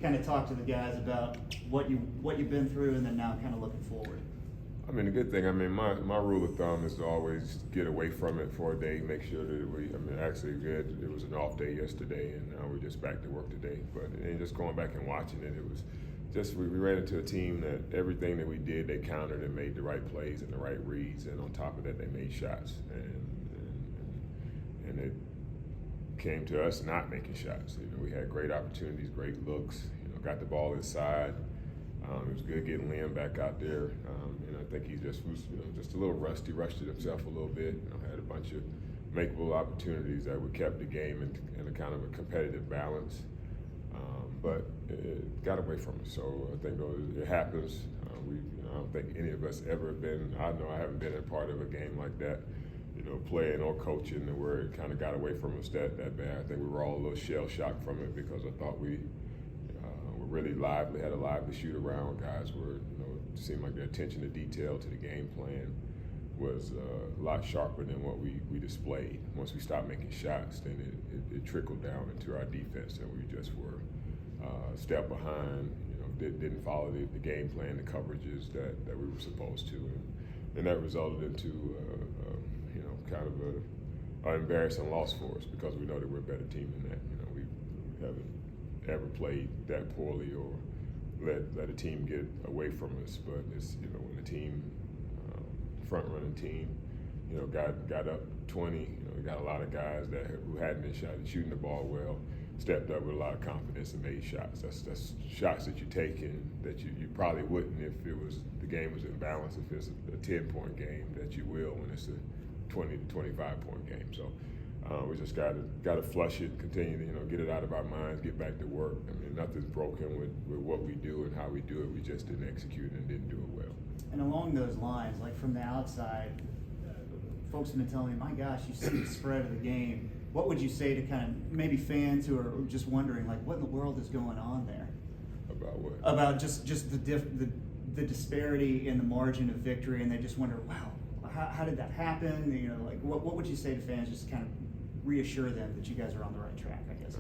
Kind of talk to the guys about what you've been through, and then now kind of looking forward. I mean, the good thing, my rule of thumb is to always get away from it for a day, make sure that actually it was an off day yesterday, and now we're just back to work today. But and just going back and watching it, it was just, we ran into a team that everything that we did, they countered and made the right plays and the right reads, and on top of that, they made shots. And it came to us not making shots. We had great opportunities, great looks, got the ball inside. It was good getting Liam back out there. I think he just was just a little rusty, rushed it himself a little bit. Had a bunch of makeable opportunities that would kept the game in a kind of a competitive balance. But it got away from us. So I think it happens. I don't think any of us ever been, I know I haven't been a part of a game like that, playing or coaching where it kind of got away from us that bad. I think we were all a little shell-shocked from it because I thought we were really lively, had a lively shoot around. Guys were, it seemed like their attention to detail to the game plan was a lot sharper than what we displayed. Once we stopped making shots, then it trickled down into our defense, and we just were a step behind, didn't follow the game plan, the coverages that we were supposed to. And that resulted into kind of an embarrassing loss for us because we know that we're a better team than that. We haven't ever played that poorly or let a team get away from us. But it's when the team, front running team, got up 20. We got a lot of guys who hadn't been shooting the ball well, stepped up with a lot of confidence and made shots. That's shots that you take and that you probably wouldn't if the game was in balance. If it's a 10-point game, that you will when it's a 20 to 25-point game. So we just got to flush it, continue to get it out of our minds, get back to work. Nothing's broken with what we do and how we do it. We just didn't execute and didn't do it well. And along those lines, like from the outside, folks have been telling me, my gosh, you see the spread of the game. What would you say to kind of maybe fans who are just wondering, like, what in the world is going on there? About what? About just the disparity in the margin of victory, and they just wonder, wow, how did that happen? What would you say to fans just to kind of reassure them that you guys are on the right track, I guess?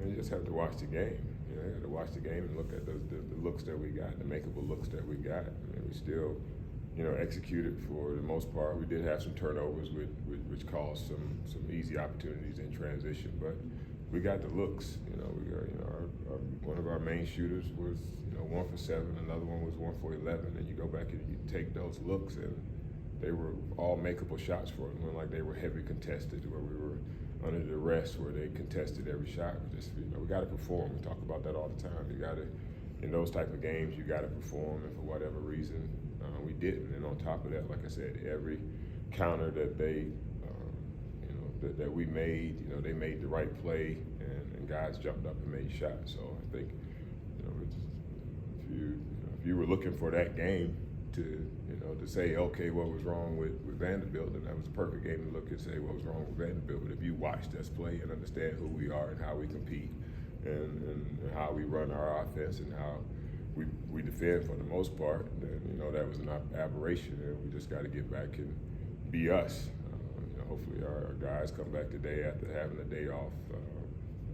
You just have to watch the game. You have to watch the game and look at the looks that we got, the makeable looks that we got. We still, executed for the most part. We did have some turnovers which caused some easy opportunities in transition, but we got the looks. One of our main shooters was 1 for 7, another one was 1 for 11, and you go back and you take those looks and they were all makeable shots for us. It wasn't like they were heavy contested where we were under duress where they contested every shot. We got to perform. We talk about that all the time. You got to, in those type of games, you got to perform, and for whatever reason, we didn't. And on top of that, like I said, every counter that that we made, they made the right play, and guys jumped up and made shots. So I think, if you were looking for that game to say, okay, what was wrong with Vanderbilt, and that was a perfect game to look and say what was wrong with Vanderbilt. But if you watched us play and understand who we are and how we compete and how we run our offense and how we defend for the most part, then that was an aberration, and we just got to get back and be us. Hopefully our guys come back today after having a day off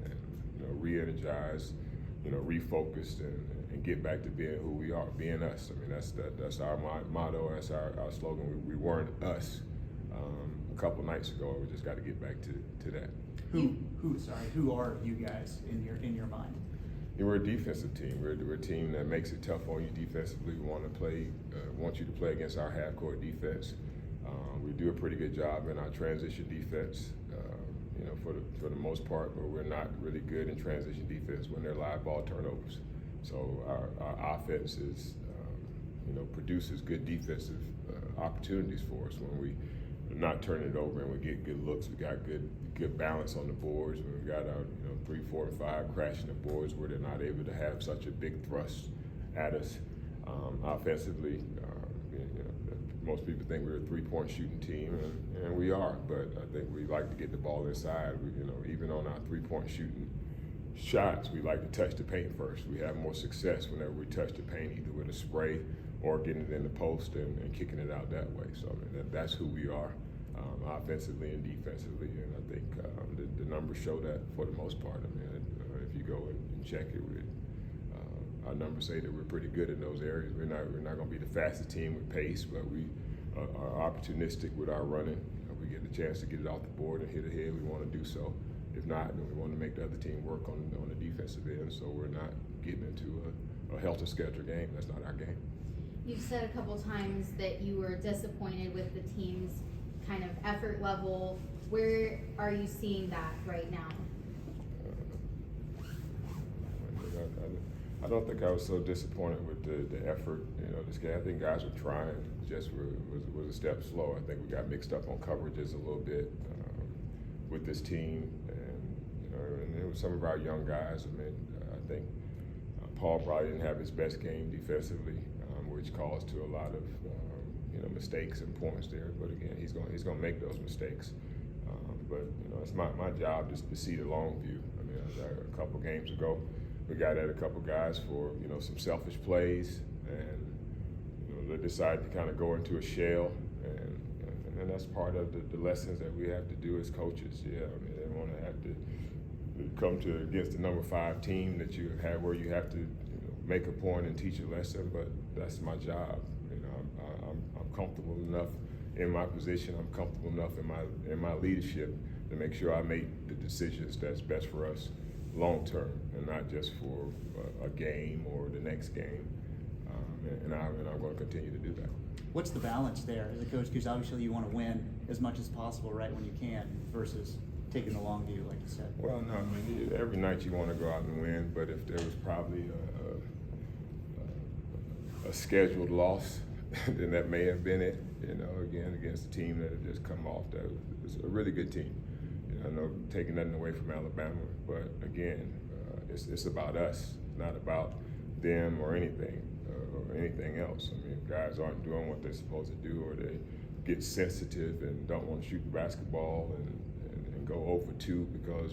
and re-energized, refocused, and get back to being who we are, being us. That's our motto. That's our slogan. We weren't us a couple nights ago. We just got to get back to that. Who are you guys in your mind? We're a defensive team. We're a team that makes it tough on you defensively. We want you to play against our half-court defense. We do a pretty good job in our transition defense, for the most part, but we're not really good in transition defense when they're live ball turnovers. So our offense produces good defensive opportunities for us when we not turn it over and we get good looks. We got good balance on the boards. We got our 3, 4, and 5 crashing the boards where they're not able to have such a big thrust at us. Offensively, most people think we're a 3-point shooting team, and we are. But I think we like to get the ball inside. Even on our 3-point shooting shots, we like to touch the paint first. We have more success whenever we touch the paint, either with a spray or getting it in the post and kicking it out that way. So that's who we are, offensively and defensively. And I think the numbers show that for the most part. If you go and check it with our numbers say that we're pretty good in those areas. We're not going to be the fastest team with pace, but we are opportunistic with our running. If we get the chance to get it off the board and hit ahead, we want to do so. If not, then we want to make the other team work on the defensive end, so we're not getting into a helter-skelter game. That's not our game. You've said a couple times that you were disappointed with the team's kind of effort level. Where are you seeing that right now? I don't think I was so disappointed with the effort. This game, I think guys were trying, just was a step slow. I think we got mixed up on coverages a little bit with this team, and it was some of our young guys. I think Paul probably didn't have his best game defensively, which caused to a lot of mistakes and points there. But again, he's going to make those mistakes. But it's my job just to see the long view. A couple games ago, we got at a couple guys for some selfish plays, and they decided to kind of go into a shell, and that's part of the lessons that we have to do as coaches. Yeah, they want to have to come to against the number 5 team that you have, where you have to make a point and teach a lesson. But that's my job. I'm comfortable enough in my position. I'm comfortable enough in my leadership to make sure I make the decisions that's best for us long term, and not just for a game or the next game. And I'm going to continue to do that. What's the balance there as a coach? Because obviously you want to win as much as possible right when you can, versus taking the long view, like you said. Well, no, every night you want to go out and win, but if there was probably a scheduled loss, then that may have been it. Again, against a team that had just come off, that was a really good team. I know taking nothing away from Alabama, but again, it's about us, not about them or anything else. If guys aren't doing what they're supposed to do, or they get sensitive and don't want to shoot the basketball and go 0 for 2 because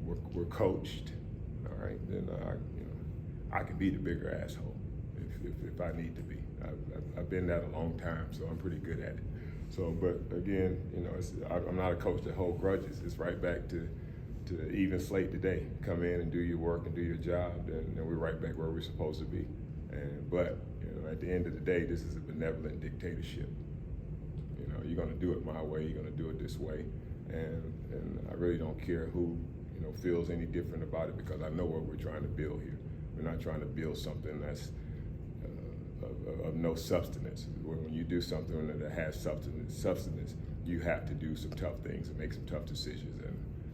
we're coached, all right, then I can be the bigger asshole if I need to be. I've been that a long time, so I'm pretty good at it. So, but again, I'm not a coach that holds grudges. It's right back to even slate today. Come in and do your work and do your job, and we're right back where we're supposed to be. But at the end of the day, this is a benevolent dictatorship. You're going to do it my way. You're going to do it this way, and I really don't care who feels any different about it, because I know what we're trying to build here. We're not trying to build something that's of no substance. When you do something that has substance, you have to do some tough things and make some tough decisions,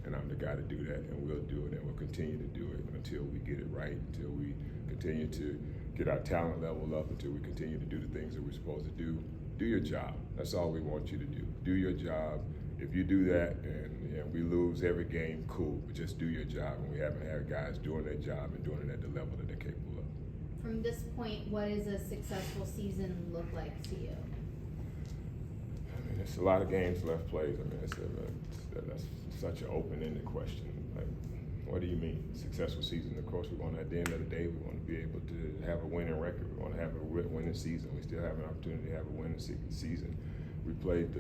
and I'm the guy to do that, and we'll do it, and we'll continue to do it until we get it right, until we continue to get our talent level up, until we continue to do the things that we're supposed to do. Do your job. That's all we want you to do. Do your job. If you do that and we lose every game, cool, but just do your job, and we haven't had guys doing their job and doing it at the level that they're capable of. From this point, what does a successful season look like to you? It's a lot of games left played. That's such an open-ended question. Like, what do you mean, successful season? Of course, we want, at the end of the day, we want to be able to have a winning record. We want to have a winning season. We still have an opportunity to have a winning season. We played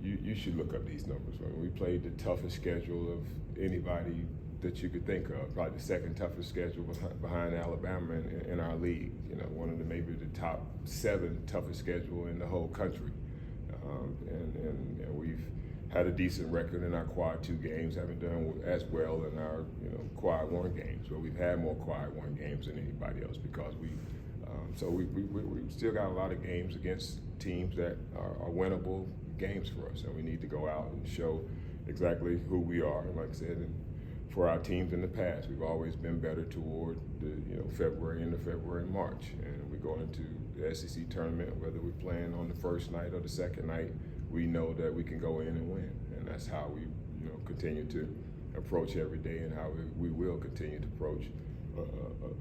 you should look up these numbers. Right? We played the toughest schedule of anybody that you could think of, probably the second toughest schedule behind Alabama in our league. One of maybe the top 7 toughest schedule in the whole country. And we've had a decent record in our quad 2 games, haven't done as well in our quad 1 games, but we've had more quad 1 games than anybody else, because we still got a lot of games against teams that are winnable games for us, and we need to go out and show exactly who we are. And like I said, for our teams in the past, we've always been better toward the February and March, and we go into the SEC tournament, whether we're playing on the first night or the second night, we know that we can go in and win, and that's how we continue to approach every day, and how we will continue to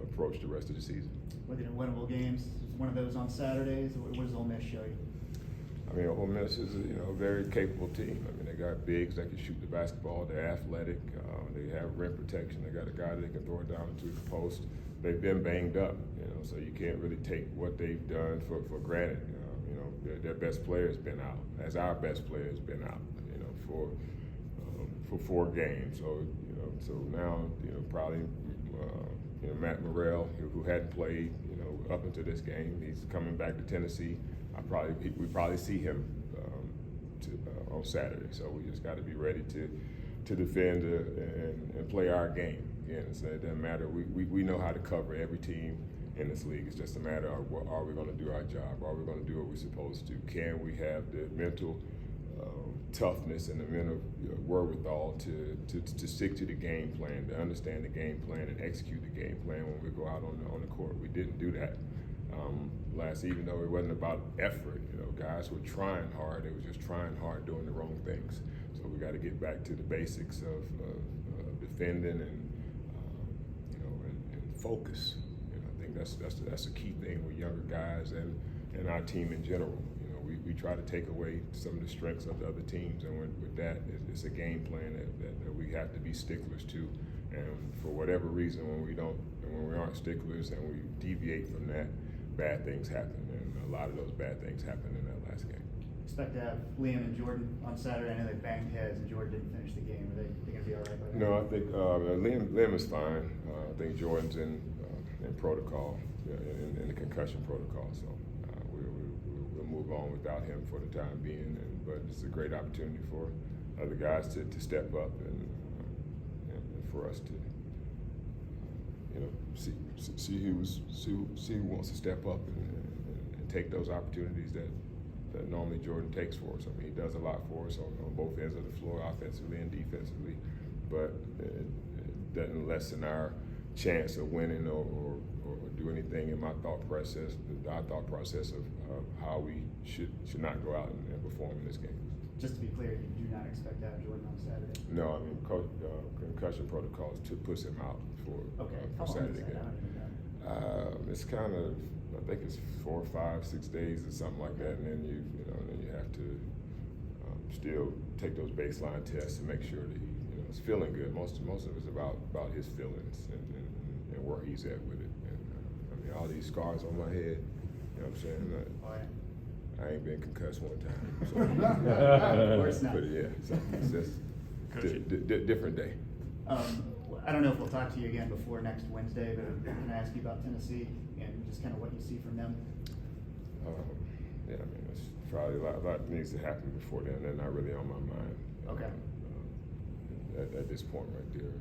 approach the rest of the season. Looking at winnable games, is one of those on Saturdays? What does Ole Miss show you? Ole Miss is a very capable team. They got bigs that can shoot the basketball. They're athletic. They have rim protection. They got a guy that can throw it down into the post. They've been banged up, so you can't really take what they've done for granted. Their best player has been out, as our best player has been out, for for 4 games. So so now probably Matt Morrell, who hadn't played up until this game, he's coming back to Tennessee. We probably see him on Saturday. So we just got to be ready to defend and play our game. Again, so it doesn't matter. We know how to cover every team in this league. It's just a matter of are we going to do our job? Are we going to do what we're supposed to? Can we have the mental toughness and the mental wherewithal to stick to the game plan, to understand the game plan and execute the game plan when we go out on the court? We didn't do that last, even though it wasn't about effort. Guys were trying hard. They were just trying hard, doing the wrong things. So we got to get back to the basics of defending and focus. I think that's a key thing with younger guys and our team in general. We try to take away some of the strengths of the other teams, and with that, it's a game plan that we have to be sticklers to. And for whatever reason, when we aren't sticklers and we deviate from that, bad things happen, and a lot of those bad things happened in that last game. Expect to have Liam and Jordan on Saturday. I know they banged heads and Jordan didn't finish the game. Are they going to be all right by that? No, I think Liam is fine. I think Jordan's in protocol, in the concussion protocol. So we'll move on without him for the time being. But it's a great opportunity for other guys to step up and for us to see who wants to step up and take those opportunities that normally Jordan takes for us. I mean, he does a lot for us on both ends of the floor, offensively and defensively, but it doesn't lessen our chance of winning or do anything in our thought process of how we should not go out and perform in this game. Just to be clear, you do not expect to have Jordan on Saturday? No, I mean, concussion protocols puts him out for Saturday game. It's kind of, I think it's 4, 5, 6 days or something like that, and then you have to still take those baseline tests to make sure that he's feeling good. Most of it's about his feelings and where he's at with it. And I mean, all these scars on my head, you know what I'm saying? I ain't been concussed one time. So. Of course not. But yeah, so it's just different day. I don't know if we'll talk to you again before next Wednesday, but can I ask you about Tennessee and just kind of what you see from them? Yeah, I mean, it's probably a lot needs to happen before then. They're not really on my mind. Okay. At this point right there,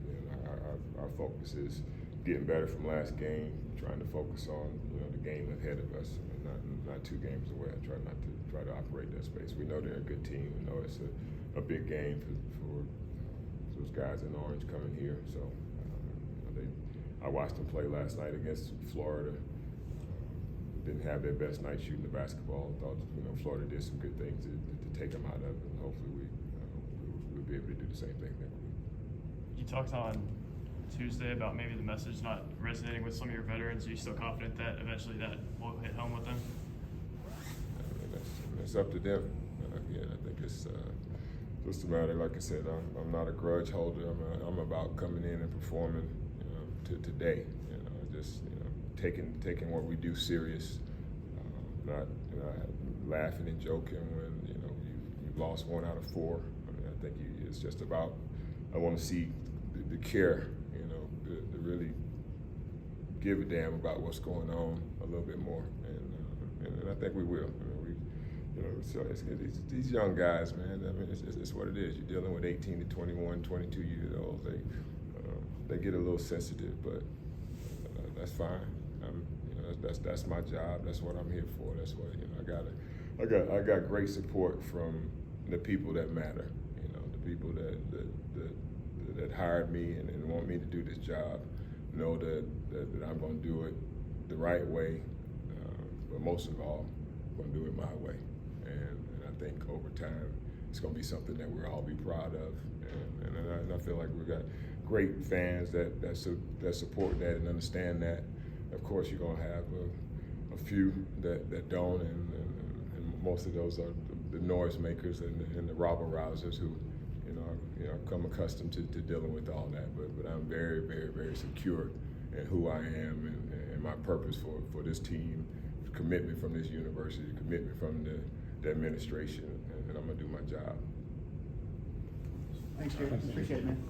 our focus is getting better from last game, trying to focus on the game ahead of us, and not 2 games away. I try not to operate that space. We know they're a good team. We know it's a big game for those guys in orange coming here. So I watched them play last night against Florida. Didn't have their best night shooting the basketball. Thought Florida did some good things to take them out of it, and hopefully we'll be able to do the same thing next week. You talked on Tuesday about maybe the message not resonating with some of your veterans. Are you still confident that eventually that will hit home with them? I mean, it's up to them. Again, I think it's just a matter, like I said, I'm not a grudge holder. I'm about coming in and performing today. Just taking what we do serious, not laughing and joking when you've lost 1 out of 4. I mean, I think it's just about, I want to see the care, to really give a damn about what's going on a little bit more, and I think we will. So these young guys, man. I mean, it's what it is. You're dealing with 18 to 21, 22 years old. They get a little sensitive, but that's fine. That's my job. That's what I'm here for. That's what I got great support from the people that matter. The people that hired me and want me to do this job know that I'm going to do it the right way, but most of all, I'm going to do it my way. And I think over time, it's going to be something that we'll all be proud of. And I feel like we've got great fans that support that and understand that. Of course, you're going to have a few that don't, and most of those are the noise makers and the rabble rousers who, I've come accustomed to dealing with all that. But I'm very, very, very secure in who I am and my purpose for this team, commitment from this university, commitment from the administration, and I'm going to do my job. Thanks, Jerry. Appreciate it, man.